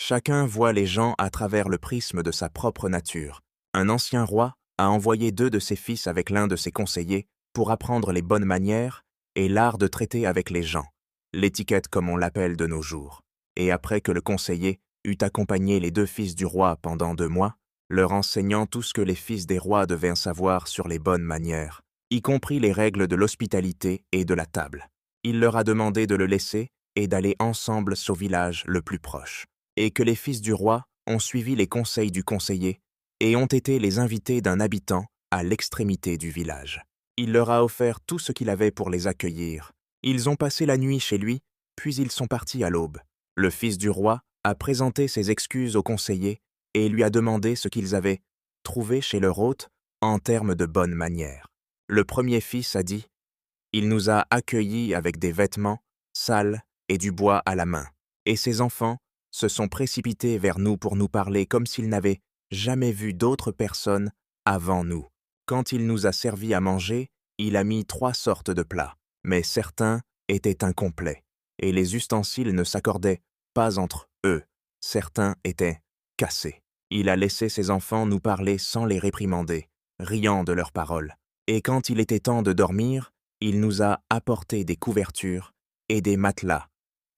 Chacun voit les gens à travers le prisme de sa propre nature. Un ancien roi a envoyé 2 de ses fils avec l'un de ses conseillers pour apprendre les bonnes manières et l'art de traiter avec les gens, l'étiquette comme on l'appelle de nos jours. Et après que le conseiller eut accompagné les 2 fils du roi pendant 2 mois, leur enseignant tout ce que les fils des rois devaient savoir sur les bonnes manières, y compris les règles de l'hospitalité et de la table. Il leur a demandé de le laisser et d'aller ensemble au village le plus proche, et que les fils du roi ont suivi les conseils du conseiller et ont été les invités d'un habitant à l'extrémité du village. Il leur a offert tout ce qu'il avait pour les accueillir. Ils ont passé la nuit chez lui, puis ils sont partis à l'aube. Le fils du roi a présenté ses excuses au conseiller et lui a demandé ce qu'ils avaient trouvé chez leur hôte en termes de bonnes manières. Le premier fils a dit « Il nous a accueillis avec des vêtements sales et du bois à la main, et ses enfants se sont précipités vers nous pour nous parler comme s'ils n'avaient jamais vu d'autres personnes avant nous. Quand il nous a servi à manger, il a mis 3 sortes de plats, mais certains étaient incomplets, et les ustensiles ne s'accordaient pas entre eux. Certains étaient cassés. Il a laissé ses enfants nous parler sans les réprimander, riant de leurs paroles. Et quand il était temps de dormir, il nous a apporté des couvertures et des matelas,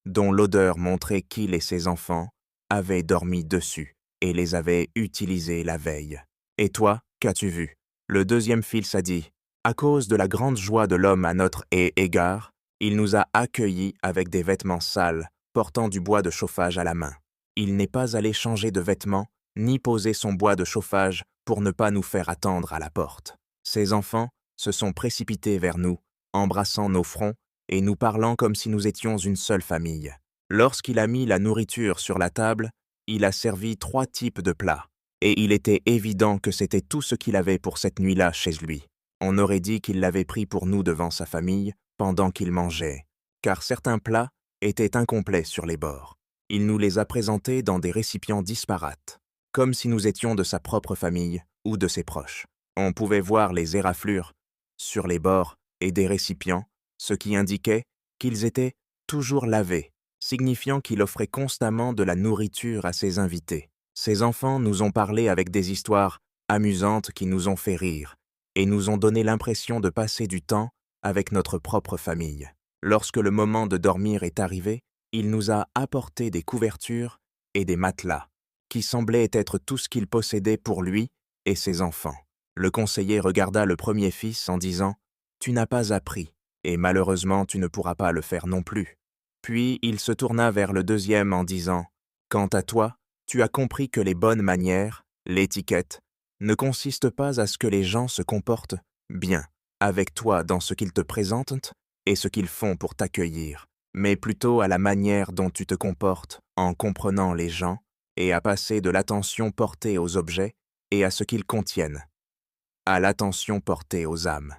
dont l'odeur montrait qu'il et ses enfants avaient dormi dessus et les avaient utilisés la veille. Et toi, qu'as-tu vu? Le deuxième fils a dit, à cause de la grande joie de l'homme à notre égard, il nous a accueillis avec des vêtements sales, portant du bois de chauffage à la main. Il n'est pas allé changer de vêtements, ni poser son bois de chauffage pour ne pas nous faire attendre à la porte. Ses enfants se sont précipités vers nous, embrassant nos fronts et nous parlant comme si nous étions une seule famille. Lorsqu'il a mis la nourriture sur la table, il a servi 3 types de plats, et il était évident que c'était tout ce qu'il avait pour cette nuit-là chez lui. On aurait dit qu'il l'avait pris pour nous devant sa famille pendant qu'il mangeait, car certains plats étaient incomplets sur les bords. Il nous les a présentés dans des récipients disparates, comme si nous étions de sa propre famille ou de ses proches. On pouvait voir les éraflures sur les bords et des récipients, ce qui indiquait qu'ils étaient toujours lavés, signifiant qu'il offrait constamment de la nourriture à ses invités. Ses enfants nous ont parlé avec des histoires amusantes qui nous ont fait rire et nous ont donné l'impression de passer du temps avec notre propre famille. Lorsque le moment de dormir est arrivé, il nous a apporté des couvertures et des matelas, qui semblaient être tout ce qu'il possédait pour lui et ses enfants. Le conseiller regarda le premier fils en disant « Tu n'as pas appris, et malheureusement tu ne pourras pas le faire non plus. » Puis il se tourna vers le deuxième en disant « Quant à toi, tu as compris que les bonnes manières, l'étiquette, ne consistent pas à ce que les gens se comportent bien avec toi dans ce qu'ils te présentent et ce qu'ils font pour t'accueillir, mais plutôt à la manière dont tu te comportes en comprenant les gens et à passer de l'attention portée aux objets et à ce qu'ils contiennent, à l'attention portée aux âmes. »